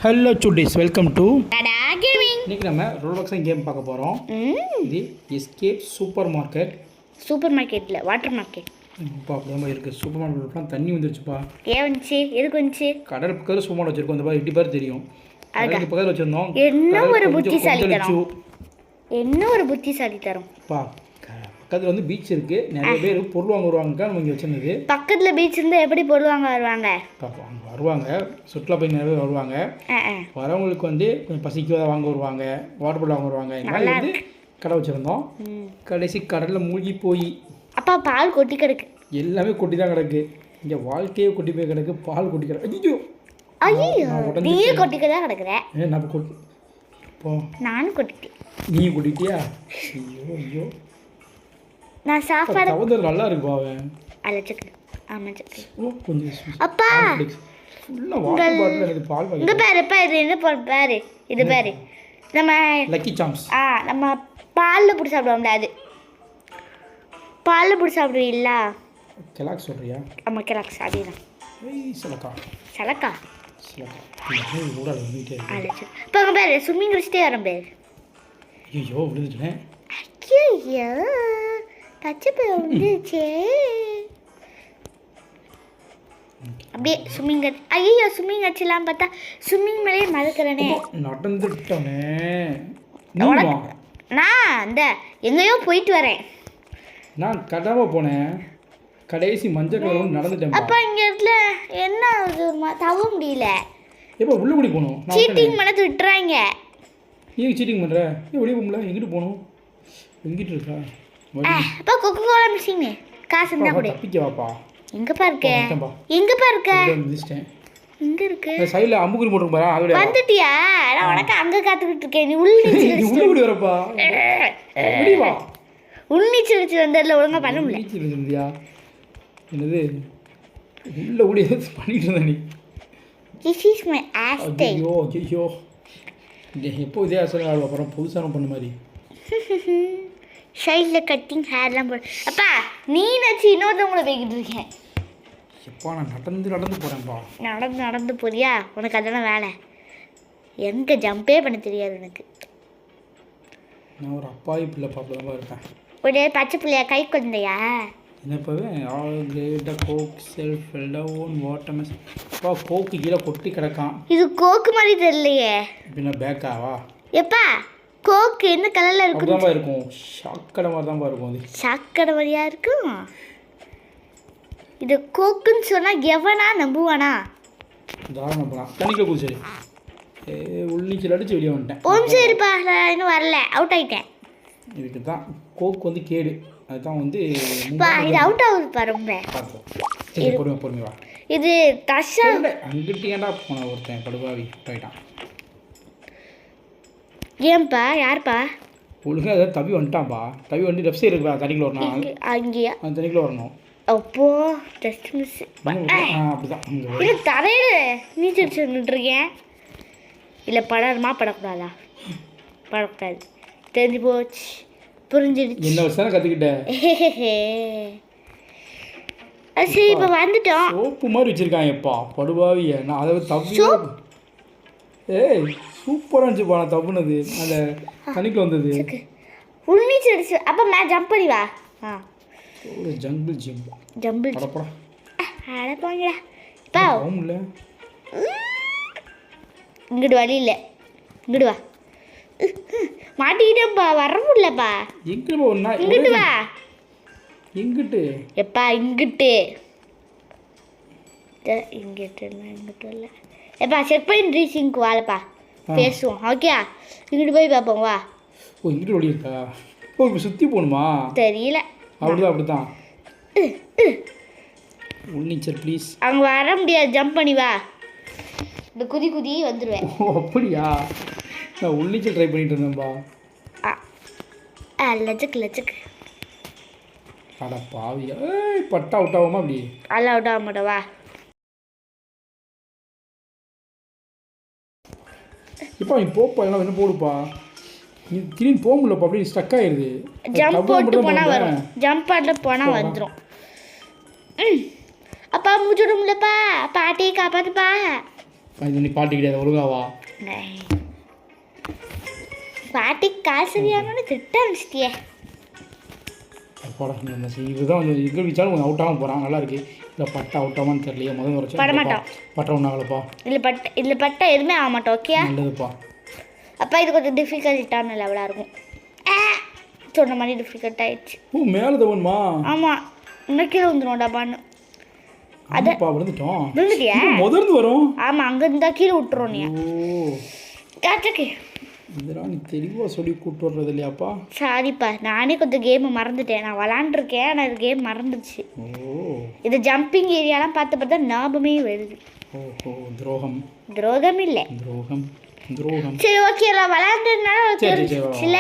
Hello Chutties, welcome to Tata gaming. இன்னைக்கு நம்ம Rolex game பார்க்க போகிறோம். இது எஸ்கேப் சூப்பர் மார்க்கெட். சூப்பர் மார்க்கெட்டில் வாட்டர் மார்க்கெட் இப்போ அப்படியே இருக்குது. சூப்பர் மார்க்கெட்லாம் தண்ணி வந்துருச்சுப்பா. ஏன் வந்துச்சு? எதுக்கு வந்துச்சு? கடல் பக்கத்தில் சூப்பர் வச்சுருக்கோம். இந்த மாதிரி 8 பேர் தெரியும். கடலுக்கு பக்கத்தில் வச்சுருந்தோம். என்ன ஒரு புத்திசாலித்தனம், என்ன ஒரு புத்திசாலித்தனம் பா. பக்கத்தில் வந்து பீச் இருக்குது. நிறைய பேர் பொருள் வாங்க வருவாங்க. நம்ம இங்கே வச்சுருந்தது பக்கத்தில் பீச் இருந்தால் எப்படி பொருள் வாங்க வருவாங்க? வருவாங்க, சுற்றுலா பயணி நிறைய பேர் வருவாங்க. வரவங்களுக்கு வந்து கொஞ்சம் பசிக்கு வாங்க வருவாங்க, வாட்டர் பாட்டில் வாங்க வருவாங்க. இதனால வந்து கடை வச்சுருந்தோம். கடைசி கடலில் மூழ்கி போய் அப்பா பால் கொட்டி கிடக்கு. எல்லாமே கொட்டி தான் கிடக்கு. இங்கே வாழ்க்கையே கொட்டி போய் கிடக்கு. பால் கொட்டி கிடக்கு. ஐயோ நீயே கொட்டிக்க தான் கிடக்குற. நம்ம கொட்டி இப்போ நானும் கொட்டிட்டேன். நீ கொட்டிட்டியா? ஐயோ ஐயோ, நான் சாப்பாடு தவறு நல்லா இருக்கு பாவே. அலச்சக்கு ஆமாம் சக்கு. ஓ கொஞ்சம் அப்பா ஃபுல்லாக வாட்டர் பாட்டில் எனக்கு பால் வாங்கி. இங்கே பாரு இது என்ன பாரு, இது பாரு நம்ம லக்கி சாம்ஸ். நம்ம பாலில் பிடிச்சி சாப்பிடுவோம்ல, அது பாலில் பிடிச்சி சாப்பிடுவீங்களா? கெலாக்ஸ் சொல்கிறியா? ஆமாம் கெலாக்ஸ் அதேதான். சலக்கா சலக்கா சலக்கா ஊடாது வந்துகிட்டே இருக்கு. இப்போ அங்கே பேர் ஸ்விம்மிங் வச்சுட்டே வரேன் பேர். ஐயோ விழுந்துட்டேன். ஐயோ பச்சை பேர் வந்துச்சே. அப்படியே ஸ்விம்மிங் ஐயோ ஸ்விம்மிங் வச்சுலாம் பார்த்தா ஸ்விம்மிங் மேலேயே மறக்கிறேனே. நடந்துட்டோனே. நான் இந்த எங்கேயோ போயிட்டு வரேன். நான் கடாம போனேன். கடைசி மஞ்சள் கலர் நடந்துட்டேன். அப்போ இங்கே இடத்துல என்ன தவ முடியல. எப்போ உள்ள கூடி போகணும்? சீட்டிங் பண்ண விட்டுறாங்க. நீ சீட்டிங் பண்ணுற? வெளியே போகல. எங்கிட்டு போகணும்? எங்கிட்டு இருக்கா? அப்பா கொக்கோ கோலா மிஷின் காசு இருந்தா கூட தப்பிக்க வாப்பா. எங்கப்பா இருக்க? எங்கப்பா இருக்க? எங்க இருக்கு? சைடுல அம்புக்குறி போட்டு பாரு. அதோட வந்துட்டியா? நான் உனக்கு அங்க காத்துக்கிட்டு இருக்கேன். நீ உள்ள நீச்சல் வரப்பா. வெளிய வா. உள் நீச்சல் வச்சு வந்ததுல ஒழுங்கா பண்ண முடியல. நீச்சல் வச்சிருந்தியா? என்னது உள்ள ஓடி பண்ணிட்டு இருந்த நீ? This is my ass day. ஐயோ ஐயோ, எப்போ இதே அசல் ஆள் அப்புறம் புதுசாக பண்ண மாதிரி சைடில் கட்டிங் ஹேர்லாம் போடு. அப்பா நீ நச்சு இன்னொருத்தவங்கள போய்கிட்டு இருக்கேன். எப்பா நான் நடந்து போகிறேன்ப்பா. நடந்து போறியா? உனக்கு அதெல்லாம் வேலை. எங்கே ஜம்பே பண்ண தெரியாது எனக்கு. நான் ஒரு அப்பாவி பிள்ளை பாப்பா இருப்பேன். ஒரு பச்சை பிள்ளையா? கை குழந்தையா? என்னப்பாவே ஆல் கிரேட்டாக கோக் செல்ஃப் எல்லோன் வாட்டர்மெஸ். அப்பா கோக்கு கீழே கொட்டி கிடக்கான். இது கோக்கு மாதிரி தெரியலையே. பின்ன பேக்காவா? எப்பா கோக்கு என்ன கலரில் இருக்கும்? அப்படிதான் இருக்கும். சாக்கடை மாதிரி தான் இருக்கும். அது சாக்கடை மாதிரியா இருக்கும். இது கோக்குன்னு சொன்னால் எவனா நம்புவானா? தாராளம் நம்பலாம். தண்ணிக்குள்ள குதிச்சது உள்நீச்சல் அடிச்சு வெளியே வந்துட்டேன். சரிப்பா நான் இன்னும் வரல, அவுட் ஆகிட்டேன். இதுக்கு தான் கோக்கு வந்து கேடு. அதுதான் வந்து இது அவுட் ஆகுதுப்பா. ரொம்ப பார்ப்போம். பொறுமையா இது தஷா அங்கிட்டு ஏன்டா போன ஒருத்தன் படுபாவி போயிட்டான். ஏன்பா? யார்ப்பா? ஒழுங்காக ஏதாவது தவி வந்துட்டான்ப்பா. தவி வந்து லெஃப்ட் சைடு இருக்கா? தண்ணிக்குள்ள வரணும். அங்கேயா? அந்த தண்ணிக்குள்ள வரணும். அப்போ ஜஸ்ட் மிஸ். அப்படிதான் இல்லை தரையில் நீச்சல் சொல்லிட்டுருக்கேன். இல்லை படக்கூடாதா? படக்கூடாது. தெரிஞ்சு போச்சு, புரிஞ்சிடுச்சு. என்ன வருஷம் கற்றுக்கிட்டேன். சரி இப்போ வந்துட்டோம். சோப்பு மாதிரி வச்சுருக்காங்க எப்பா படுபாவிய. நான் அதை தவி சூப்பராக இருந்துச்சுப்பா. நான் தப்புனது அந்த தண்ணிக்கு வந்தது. உள்நீச்சல் அடிச்சு அப்போ மேலே ஜம்ப் பண்ணி வா. ஒரு ஜம்பிள் அடப்பாங்கடா. இல்லை இங்கிட்டு வழி இல்லை. இங்கிட்டு வா. மாட்டிக்கிட்டேப்பா, வர முடியலப்பா. இங்கிட்டு வா. எங்கிட்டு எப்பா? இங்கிட்டு இல்லை. எப்பா செக் பண்ணி ரீச்சிங்க்கு வாழப்பா, பேசுவோம். ஓகே இங்கிட்டு போய் பார்ப்போம் வா. ஓ இங்கிட்டு ஓடி இருக்கா? ஓ இப்போ சுற்றி போகணுமா? தெரியல. அப்படிதான் உள்நீச்சல் ப்ளீஸ். அங்கே வர முடியாது, ஜம்ப் பண்ணி வா. இந்த குதி வந்துடுவேன். ஓ அப்படியா? நான் உள்நீச்சல் ட்ரை பண்ணிட்டு இருந்தேன்பா. லட்சக்கு அட பாவியா. பட்டா அவுட் ஆகுமா? அப்படி அல்ல அவுட் ஆக மாட்டேன் வா. இப்போ நீ போப்பா, எல்லாம் என்ன போடுப்பா. நீ திடீர்னு போக முடியலப்பா. அப்படி ஸ்டக் ஆயிடுது. ஜம்ப் போட்டு போனால் வரும். ஜம்ப் ஆட்டில் போனால் வந்துடும். அப்பா மூச்சுடும்லப்பா, பாட்டியை காப்பாற்றுப்பா. இது நீ பாட்டு கிடையாது ஒழுங்காவா. பாட்டி காசு வியாபார திட்ட அனுப்பிச்சிட்டியே. அப்பாடா இந்த இதுதான் கொஞ்சம் எங்கே வச்சாலும் கொஞ்சம் அவுட்டாகவும் போகிறான். நல்லா இருக்கு. இல்லை பட்டை அவுட்டாமான்னு தெரியலையே. முதல் வரைக்கும் பட மாட்டோம். பட்டை ஒன்றாகலப்பா. இல்லை பட்டை எதுவுமே ஆக மாட்டோம். ஓகே நல்லதுப்பா. அப்பா இது கொஞ்சம் டிஃபிகல்ட்டான லெவலாக இருக்கும். சொன்ன மாதிரி டிஃபிகல்ட் ஆயிடுச்சு. ஓ மேலே தவணுமா? ஆமாம் இன்னும் கீழே வந்துடும் டப்பான்னு. அதப்பா விழுந்துட்டோம். விழுந்துட்டியா? முதர்ந்து வரும். ஆமாம் அங்கே இருந்தால் கீழே விட்டுறோம் நீ. ஓ காட்டுக்கு இதெல்லாம் நீ தெளிவாக சொல்லி கூப்பிட்டு வர்றது இல்லையாப்பா? சாரிப்பா நானே கொஞ்சம் கேமை மறந்துட்டேன். நான் விளாண்டுருக்கேன் ஆனால் இது கேம் மறந்துடுச்சு. ஓ இது ஜம்பிங் ஏரியாலாம் பார்த்து பார்த்தா ஞாபகமே வருது. ஓஹோ துரோகம். துரோகம் இல்லை துரோகம் துரோகம். சரி ஓகே நான் விளாண்டுனால தெரிஞ்சிச்சுல.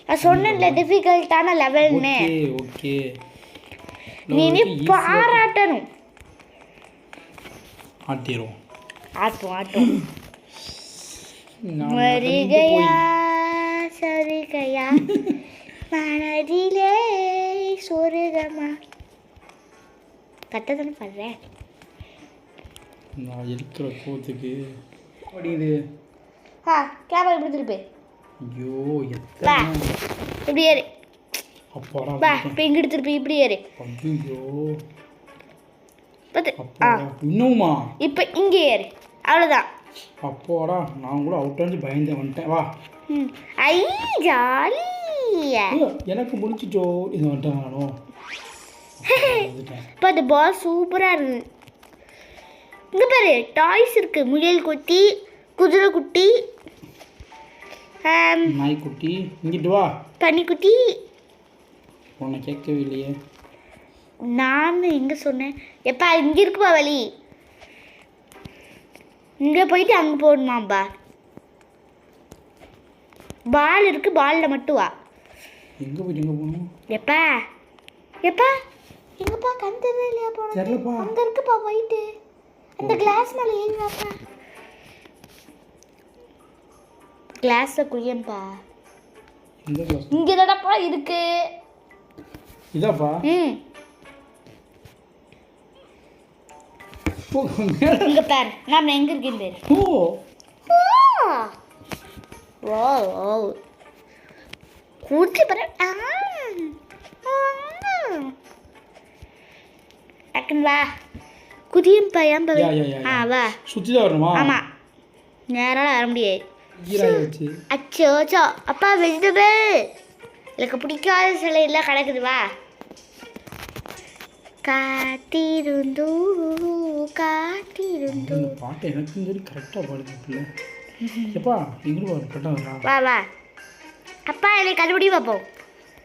நான் சொன்னேன்ல டிஃபிகல்ட்டான லெவல்னு. ஓகே நீ பாராட்டணும். ஆட்டிரும். ஆட்டும் மரிகையா சரிகையா மனதிலே சொருகமா கட்டதானே பாடுறேன். நான் இருக்கிற கோத்துக்கு இது கேமரா இப்படி திருப்பி. ஐயோ வா இப்படி ஏறு. அப்பாடா வா இப்போ இங்கிட்டு திருப்பி இப்படி ஏறு. ஐயோ பார்த்து இன்னுமா இப்போ இங்கே ஏறு. அவ்வளோதான். அப்போடா நான் கூட அவுட்டாஞ்சு பயந்து வந்துட்டேன். வா ஐ ஜாலி. எனக்கு முடிச்சிட்டோ இது வந்துட்டேன் நானும். இப்போ அந்த பால் சூப்பராக இருக்குது. இங்கே பாரு டாய்ஸ் இருக்குது. முயல் குட்டி குதிரை குட்டி நாய்க்குட்டி. இங்கிட்டு வா பன்னிக்குட்டி. உன்னை கேட்கவே இல்லையே. நான் எங்கே சொன்னேன்? எப்பா இங்கே இருக்குப்பா வழி. இங்கே போயிட்டு அங்கே போகணுமாப்பா. பால் இருக்கு பாலில் மட்டும் வா. எங்கே போயிட்டு எங்கே போகணும்? எப்பா எப்பா எங்கப்பா கண் தெரியலையா? போனோம் அங்கே இருக்குப்பா போயிட்டு அந்த கிளாஸ் மேலே ஏறி வாப்பா. கிளாஸை குளியம்பா. இங்கே தானப்பா இருக்கு. இதாப்பா. இங்க பாரு நான் எங்க இருக்கேன் பாரு. ஓ ஓ கூட்டி பாரு. அக்கன் வா குதியம் பையன் பை. வா சுற்றி தான் வரணுமா? ஆமாம் நேராக வர முடியாது. ஈராச்சு. அச்சோ அச்சோ அப்பா வெஜிடபிள் எனக்கு பிடிக்காத சிலை எல்லாம் கிடக்குது. வா காத்திருந்து காத்திருந்து. பாட்டை எனக்கும் சரி கரெக்டாக பாடுது பிள்ளை. எப்பா எங்கிட்டு பாடு கரெக்டாக வரா. வா வா அப்பா எனக்கு கண்டுபிடி பார்ப்போம்.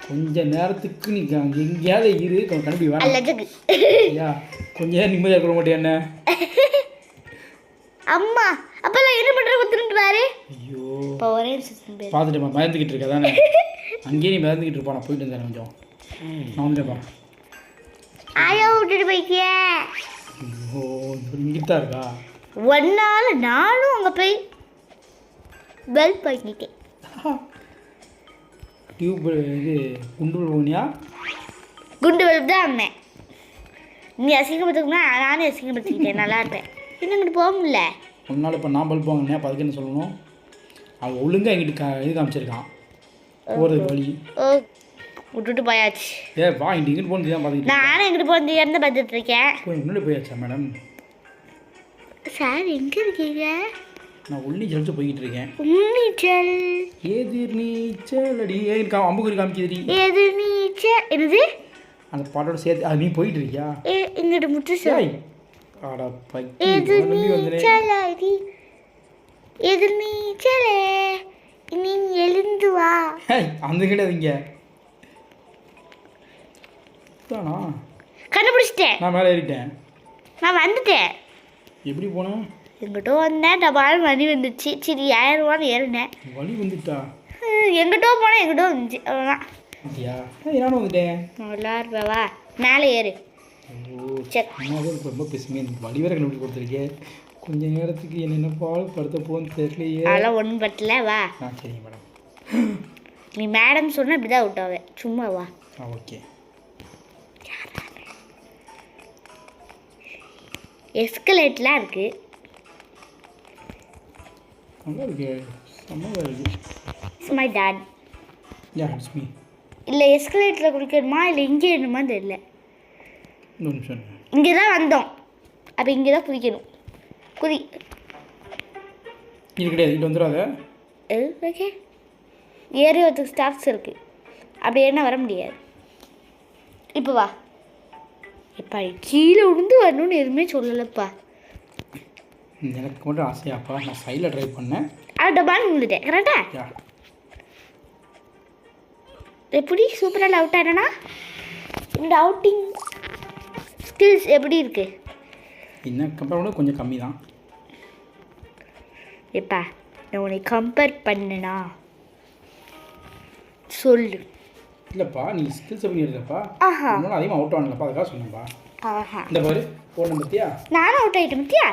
கொஞ்ச நேரத்துக்கு நீ எங்கேயாவது இரு கண்டுபிடி வா. அல்லதுக்கு ஐயா கொஞ்ச நேரம் நிம்மதியாக இருக்க மாட்டேன் என்ன. அம்மா அப்பெல்லாம் என்ன பண்ணுற திருட்டு வாரு. ஐயோ இப்போ ஒரே பார்த்துட்டேப்பா பயந்துக்கிட்டு இருக்க தானே. அங்கேயே நீ பயந்துக்கிட்டு இருப்பா. நான் போயிட்டு இருந்தேன் கொஞ்சம். நான் வந்துட்டேப்பா. ஆயா விட்டுட்டு போய்க்கிய. ஓ இங்கிட்டு தான் இருக்கா. ஒன்னால நானும் அங்கே போய் பெல் பண்ணிட்டேன். டியூப் இது குண்டு போனியா? குண்டு பல்ப் தான் அண்ணன். நீ அசிங்கப்படுத்துக்குன்னா நானே அசிங்கப்படுத்திக்கிட்டேன். நல்லா இருப்பேன். இன்னும் இங்கிட்டு போக முடியல. ஒரு நாள் இப்போ நான் பல்ப் வாங்கினேன். அதுக்கு என்ன சொல்லணும்? அவன் ஒழுங்காக எங்கிட்ட இது காமிச்சிருக்கான் போகிறதுக்கு வழி. ஓ விட்டுட்டு போயாச்சு. வா இங்கிட்டு போனது தான் பார்த்துக்கிட்டு. நானும் எங்கிட்டு போனது இருந்து பார்த்துட்டு இருக்கேன். முன்னாடி போயாச்சா மேடம்? சார் எங்கே இருக்கீங்க? நான் உள்நீச்சல் போய்கிட்டு இருக்கேன். உள்நீச்சல் எதிர் நீச்சல் அடி அம்புக்குறி காமிக்குதுடி. எதிர் நீச்சல் என்னது? அந்த பாட்டோட சேர்த்து அது நீ போயிட்டு இருக்கியா? இங்கிட்டு முட்டு சார். ஆடா பக்கி எதிர் நீச்சல் அடி எதிர் நீச்சலே நீ எழுந்து வா. அந்த கிடையாது இங்கே தானா? கண்டுபிடிச்சிட்டேன். நான் மேலே ஏறிட்டேன். நான் வந்துட்டேன். எப்படி போனேன்? எங்கிட்ட வந்தேன். டபால் வழி வந்துச்சு. சரி 1000 ரூபான்னு ஏறினேன். வழி வந்துட்டா? எங்கிட்டோ போனேன் எங்கிட்டோ வந்துச்சு. அவ்வளோதான். அப்படியா? நானும் வந்துட்டேன். நல்லா இருப்பவா மேலே ஏறு. ஓ சரி ரொம்ப பேசுங்க. எனக்கு வழி வேற கண்டுபிடிச்சி கொடுத்துருக்கேன். கொஞ்ச நேரத்துக்கு என்னென்ன பால் படுத்த போன்னு தெரியலையே. அதெல்லாம் ஒன்றும் பட்டல. வா. சரிங்க மேடம். நீ மேடம் சொன்னால் இப்படி தான் விட்டாவே. சும்மா வா. ஓகே. எஸ்கலேட்லாம் இருக்குது. நல்லா இருக்கு, செம்மதாக இருக்கு. It's my dot. Yeah it's me. இல்லை எஸ்கலேட்டரில் குடிக்கணுமா இல்லை இங்கே என்னமா தெரியல. இன்னொரு நிமிஷம் இருங்க. இங்கே தான் வந்தோம், அப்போ இங்கே தான் குதிக்கணும். குதி. இது கிடையாது, இது வந்துடாத. ஓகே, ஏறி ஒருத்துக்கு ஸ்டாப்ஸ் இருக்குது, அப்படி என்ன வர முடியாது. இப்போ வா. எப்பா கீழே விழுந்து வரணும்னு எதுவுமே சொல்லலைப்பா. எனக்கு மட்டும் ஆசையாப்பா, நான் சைடில் ட்ரைவ் பண்ணேன், டபான்னு விழுந்துட்டேன். கரெக்டா? யா. எப்படி சூப்பராக அவுட் ஆனா? இந்த அவுட்டிங் ஸ்கில்ஸ் எப்படி இருக்கு? என்ன கம்பேர் பண்ண கொஞ்சம் கம்மி தான். எப்பா நான் உன்னை கம்பேர் பண்ணனா சொல்லு. இல்லைப்பா, நீ ஸ்கில்ஸ் எப்படி எடுத்தப்பா? ஆஹா, இன்னும் அதிகமாக அவுட் ஆனலப்பா, அதுக்காக சொன்னேன்ப்பா. ஆஹா, இந்த பாரு போன பற்றியா, நானும் அவுட் ஆகிட்டேன் பத்தியா?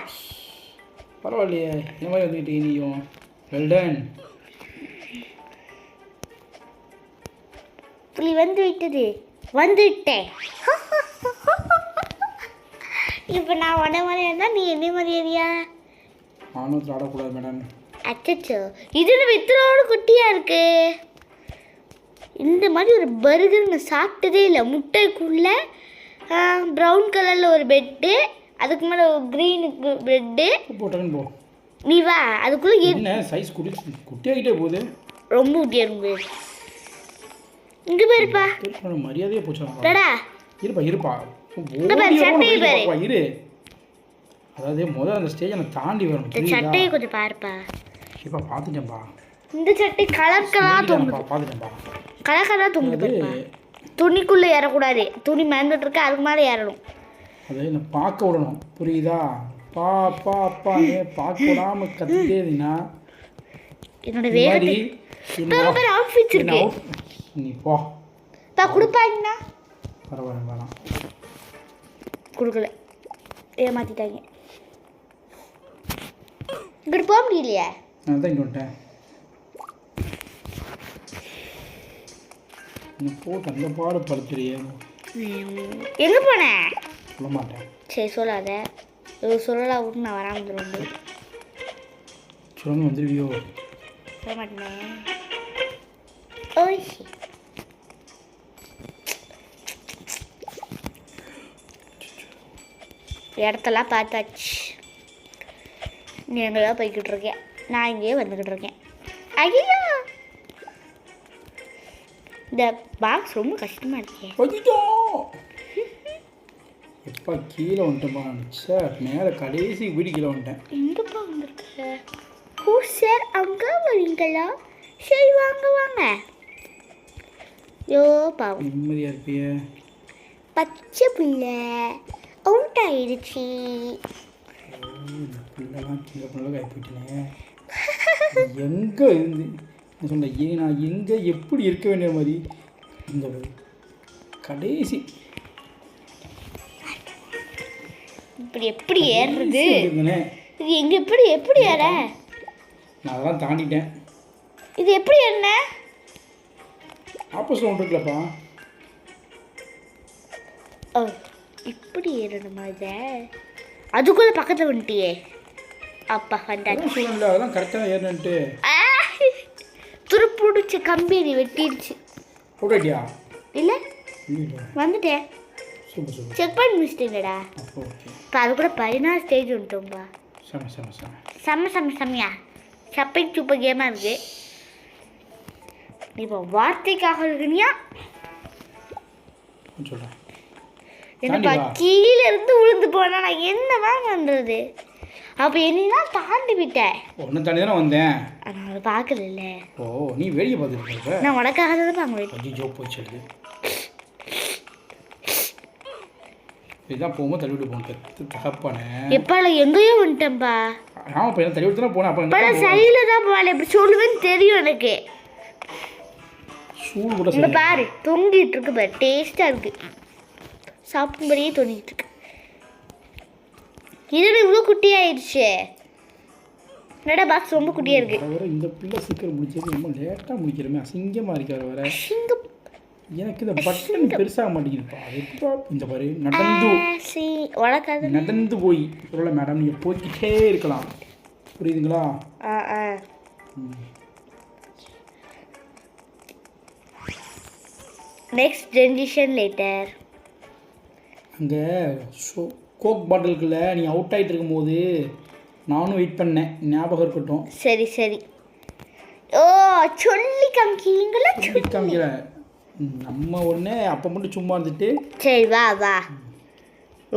பரவாயில்லையே, இந்த மாதிரி வந்துக்கிட்டே நீயும். Well done. புலி வந்து விட்டது, வந்துட்டேன். இப்போ நான் உன மாதிரி இருந்தால் நீ என்ன மாதிரி ஏரியா? நானும் ஆடக்கூடாது மேடம். அச்சோ, இது வித்தலோடு குட்டியாக இருக்கு. இந்த மாதிரி ஒரு பர்கர் நான் சாப்பிட்டதே இல்லை. முட்டைக்குள்ளே ப்ரௌன் கலரில் ஒரு பெட்டு, அதுக்கு மேலே ஒரு க்ரீனுக்கு பெட்டு போட்டேன்னு போ. நீ வா, அதுக்குள்ளே என்ன சைஸ் குட்டியாகிட்டே போகுது. ரொம்ப குட்டியாக இருக்கும். இங்கே பாருப்பா, மரியாதையே போச்சு. டடா இருப்பா இருப்பா, சட்டையை பாரு. இரு. அதாவது முதல்ல அந்த ஸ்டேஜை நான் தாண்டி வரணும். இந்த சட்டையை கொஞ்சம் பாருப்பா. இப்போ பார்த்துட்டேன்ப்பா, இந்த சட்டை கலர் கலராக தொங்குது. பார்த்துட்டேன்ப்பா, கலர் கலராக தொங்குது. துணிக்குள்ளே ஏறக்கூடாது, துணி மேந்துட்டு இருக்கு, அதுக்கு மேலே ஏறணும். அதை நான் பார்க்க விடணும், புரியுதா? பா பா பா பார்க்க விடாம கத்துட்டேதுன்னா என்னோட வேலை அவுட்ஃபிட்ஸ் இருக்கு. நீ போ. கொடுப்பாங்கண்ணா. பரவாயில்ல, வேணாம். கொடுக்கல, ஏமாத்திட்டாங்க. இங்கிட்டு போக முடியலையே. நான் தான் இங்கே வந்துட்டேன். நீ போட்டு அந்த பாடு படுத்துறியே. எங்கே போனேன்? சொல்ல மாட்டேன். சரி சொல்லாத, சொல்லலாம் விட்டு நான் வராமல் வந்துடுவேன். சொல்லாமல் வந்துடுவியோ? சொல்ல மாட்டேன். ஓய், இடத்தெல்லாம் பார்த்தாச்சு. நீ எங்கேயா போய்கிட்டு இருக்கேன், நான் இங்கேயே வந்துக்கிட்டு இருக்கேன். ஐயோ, இந்த பாக்ஸ் ரொம்ப கஷ்டமாக இருக்கே. எப்பா கீழே வந்துட்டேன்ப்பா. சார் மேலே கடைசி வீடு கீழே வந்துட்டேன். எங்கேப்பா வந்துருக்கு? ஓ சார், அங்கே வரீங்களா? சரி வாங்க வாங்க. யோ பாவம், நிம்மதியாக இருப்பிய. பச்சை பிள்ளை அவுட் ஆயிடுச்சு. இந்த பிள்ளைலாம் கீழே பிள்ளை காய் போயிட்டேனே. எங்கே இருந்து நான் சொன்னேன், நான் எங்கே எப்படி இருக்க வேண்டிய மாதிரி இந்த கடைசி இப்படி எப்படி ஏறுறது? இது எங்க எப்படி எப்படி ஏற? நான் அதெல்லாம் தாண்டிட்டேன். இது எப்படி என்ன? ஆப்போசிட் ஒன்று இருக்குல்லப்பா. ஓ, இப்படி ஏறணுமா? இதை அதுக்குள்ளே பக்கத்தில் வந்துட்டியே. அப்பா வந்தாச்சு. சொல்லல, அதெல்லாம் கரெக்டாக ஏறணுன்ட்டு. துருப்பிடிச்ச கம்பி நீ வெட்டிடுச்சு. போட்டியா? இல்லை, வந்துட்டேன். Super super. செக் பண்ணி முடிச்சிட்டீங்கடா. ஓகே. இப்போ அது கூட 16 ஸ்டேஜ் வந்துட்டோம்பா. செம்ம செம்ம செம்ம செம்ம செம்ம செம்மையா சப்பை சூப்பர் கேமாக இருக்குது. இப்போ வார்த்தைக்காக இருக்குனியா சொல்கிறேன். என்னப்பா கீழே இருந்து விழுந்து போனா நான் என்னவா பண்ணுறது? அப்போ என்னன்னா தாண்டி விட்டேன். ஒன்று தாண்டி தானே வந்தேன். நான் அதை பார்க்கல. ஓ, நீ வேடிக்கை பார்த்துருக்க. நான் உனக்காக தான் அங்கே கொஞ்சம் ஜோக் போச்சு. இதுதான் போகும்போது தள்ளி விட்டு போகணும். தகப்பானே எப்பா எங்கேயோ வந்துட்டேன்ப்பா. ஆமாம், இப்போ தள்ளி விட்டு தானே போனேன். அப்போ சைடில் தான் போகல, எப்படி சொல்லுவேன்னு தெரியும் எனக்கு. சூடு கூட இங்கே பாரு, தொங்கிட்டு இருக்கு பாரு, டேஸ்ட்டாக இருக்கு, சாப்பிடும்படியே தொங்கிட்டு இருக்கு. இது இவ்வளோ குட்டியாயிடுச்சு. என்னடா பாக்ஸ் ரொம்ப குட்டியாக இருக்கு. இந்த பிள்ளை சீக்கிரம் முடிச்சது ரொம்ப லேட்டாக முடிக்கிறமே, அசிங்கமாக இருக்காரு வர. எனக்கு இந்த பட்டன் பெருசாக மாட்டேங்குதுப்பா. அது எப்போ இந்த பாரு நடந்து நடந்து போய் பரவாயில்ல மேடம், நீங்கள் போய்கிட்டே இருக்கலாம். புரியுதுங்களா? Next generation later. அங்கே கோக் பாட்டிலுக்குள்ள நீ அவுட் ஆகிட்டு இருக்கும்போது நானும் வெயிட் பண்ணேன், ஞாபகம் இருக்கட்டும். சரி சரி. ஓ சொல்லி காமிக்கிறீங்களா? சொல்லி காமிக்கிறேன். நம்ம ஒன்று அப்போ மட்டும் சும்மா இருந்துட்டு. சரி வா வா,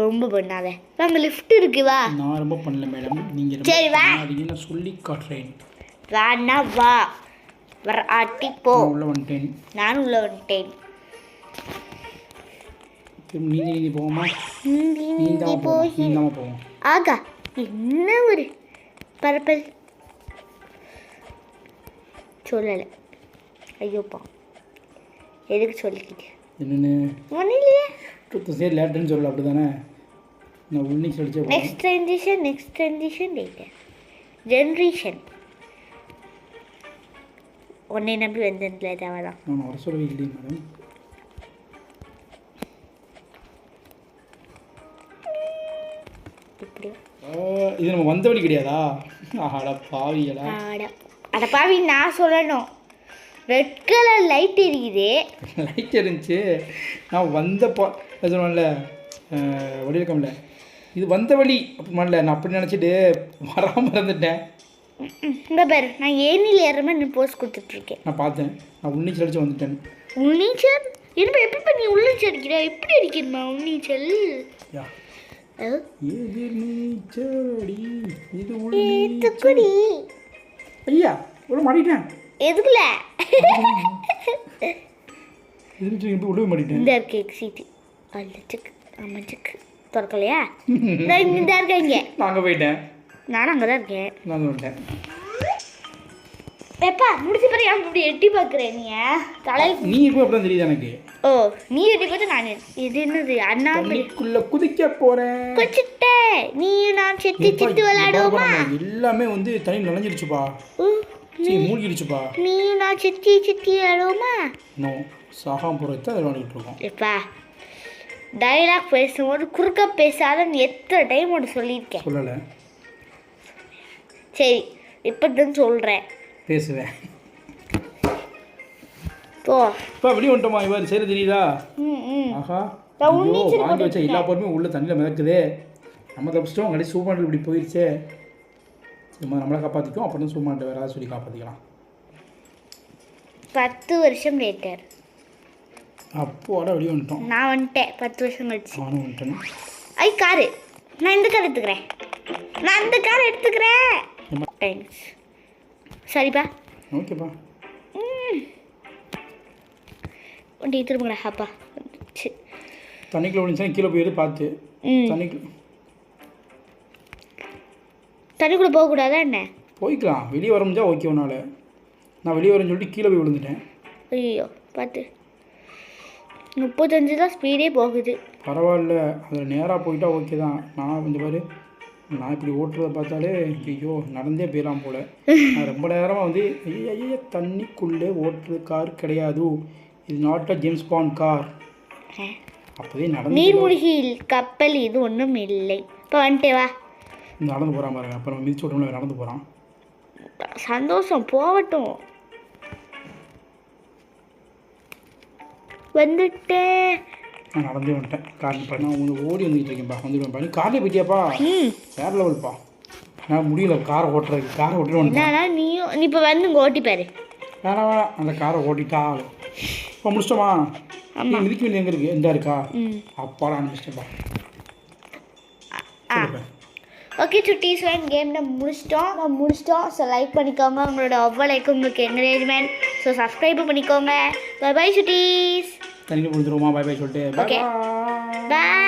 ரொம்ப பண்ணாத. அங்கே லிஃப்ட் இருக்கு வா. நான் ரொம்ப பண்ணல மேடம், நீங்கள் சரி வா, நான் சொல்லி காட்டுறேன். வாண்ணா வா, வர ஆட்டி போ. உள்ள வந்துட்டேன். நானும் உள்ள வந்துட்டேன். நீந்தி போவோமா? நீந்தி போவோம். ஆகா, என்ன ஒரு பரப்பல். சொல்லலை. ஐயோப்பா, எதுக்கு சொல்லிக்கிட்டு? என்னென்னு ஒன்றும் இல்லையே. சரி லேட்டுன்னு சொல்லல, அப்படி தானே? நான் உள்ள சொல்லிச்சே. Next generation later. ஜென்ரேஷன் உன்னை நம்பி வந்ததில்லை தேவைதான். நான் வர சொல்லவே இல்லையே மேடம். இது நம்ம வந்த வழி கிடையாதா? அட பாவிகளா. அட பாவி, நான் சொல்லணும். ரெட் கலர் லைட் எரியுது. லைட் இருந்துச்சு, நான் வந்தப்போ சொன்னேன்ல, வழி இருக்கம்ல, இது வந்த வழி அப்படிமான்ல, நான் அப்படி நினச்சிட்டு வராமல் இருந்துட்டேன். இந்த பேர் நான் ஏனியில் ஏறுற மாதிரி நீ போஸ்ட் கொடுத்துட்ருக்கேன். நான் பார்த்தேன், நான் உன்னிச்சல் அடிச்சு வந்துட்டேன். உன்னிச்சல் என்ன? எப்படி நீ உள்ளிச்சல் அடிக்கிற? எப்படி அடிக்கிறமா உன்னிச்சல்? ஐயா உள்ள மாட்டிட்டேன். எதுக்குல உள்ள மாட்டிட்டேன். இந்த கேக் சீட்டு அல்லச்சுக்கு அம்மச்சுக்கு திறக்கலையா? இந்த இருக்காங்க. நாங்கள் போயிட்டேன். நானும் அங்கே தான் இருக்கேன். நான் வந்துட்டேன். எப்பா முடிச்ச பிறகு ஏன் இப்படி எட்டி பார்க்குறேன்? நீ தலை நீ இப்போ அப்படி தெரியுது எனக்கு. ஓ நீ எட்டி பார்த்து நான் இது என்னது அண்ணா குதிக்க போறேன். குச்சிட்டே நீ நான் செத்தி சித்து விளையாடுவோமா? எல்லாமே வந்து தண்ணி நனைஞ்சிருச்சுப்பா. மூழ்கிடுச்சுப்பா. நீ நான் செத்தி விளையாடுவோமா? நோ, சாகாம போகிறத விளையாடிட்டு இருக்கோம். எப்பா டைலாக் பேசும்போது குறுக்க பேசாதன்னு எத்தனை டைம் ஒன்று சொல்லியிருக்கேன். சொல்லலை. சரி இப்போ தான் சொல்கிறேன். பேசுவேன். போ இப்போ வெளியே வந்துட்டோமா? இவர் சரி தெரியுதா? ஆஹா, வாங்கி வச்ச எல்லா பொருளுமே உள்ள தண்ணியில் மிதக்குதே. நம்ம தப்பிச்சிட்டோம். கடைசி சூப்பாண்டில் இப்படி போயிடுச்சே. சும்மா நம்மளை காப்பாற்றிக்கும், அப்புறம் தான் சூப்பாண்டை வேறு ஏதாவது சொல்லி காப்பாற்றிக்கலாம். 10 வருஷம் லேட்டர். அப்போட வெளியே வந்துட்டோம். நான் வந்துட்டேன் 10 வருஷம் கழிச்சு. நானும் வந்துட்டேன். ஐ காரு, நான் இந்த கார் எடுத்துக்கிறேன். நான் இந்த கார் எடுத்துக்கிறேன். தேங்க்ஸ். சரிப்பா, ஓகேப்பா. வண்டி திரும்புங்களா? அப்பா தண்ணிக்குள்ள விழுந்துச்சா கீழே போயிடு பார்த்து. தண்ணிக்குள்ளே போகக்கூடாதா என்ன? போய்க்கலாம், வெளியே வர முடிஞ்சா ஓகே. ஒன்றால் நான் வெளியே வரேன்னு சொல்லிட்டு கீழே போய் விழுந்துட்டேன். ஐயோ பார்த்து. 35 தான் ஸ்பீடே போகுது. பரவாயில்ல, அதில் நேராக போயிட்டா ஓகே தான். நான் கொஞ்சம் பாரு, நான் இப்படி ஓட்டுறதை பார்த்தாலே ஐயோ நடந்தே போயிடலாம் போல். நான் ரொம்ப நேரமாக வந்து ஐயோ தண்ணிக்குள்ளே ஓட்டுறது கார் கிடையாது, இது not a James bond car. அப்போதே நடந்து நீர்மூழ்கியில் கப்பல் இது ஒன்றும் இல்லை. இப்போ வந்துட்டே வா. நடந்து போகிறான் பாருங்க. அப்போ நம்ம மிதிச்சு விட்டோம்ல, நடந்து போகிறான். சந்தோஷம் போகட்டும். வந்துட்டேன். நான் நடந்தே வந்துட்டேன். கார் பண்ண உங்களுக்கு ஓடி வந்துக்கிட்டு இருக்கேன்ப்பா. வந்துடுவேன் பண்ணி கார்லேயே போயிட்டியாப்பா? வேற லெவல்ப்பா. நான் முடியல காரை ஓட்டுறதுக்கு. காரை ஓட்டிட்டு வந்துட்டேன். நீயும் நீ இப்போ வந்து இங்கே ஓட்டிப்பாரு. வேணாம் அந்த காரை ஓட்டிட்டா. இப்போ முடிச்சிட்டோமா? ஆமாம். மிதிக்க வேண்டிய எங்கே இருக்குது? எந்த இருக்கா? அப்பாடா முடிச்சிட்டேப்பா. ஓகே சுட்டீஸ், கேமில் முடிச்சிட்டோம். ஸோ லைக் பண்ணிக்கோங்க. உங்களோட ஒவ்வொரு லைக்கும் உங்களுக்கு என்கரேஜ்மெண்ட். ஸோ சப்ஸ்கிரைபும் பண்ணிக்கோங்க. பை பை சுட்டீஸ். தண்ணியில் முடிஞ்சிருவோமா? பை பை சொல்லிட்டு ஓகே பாய்.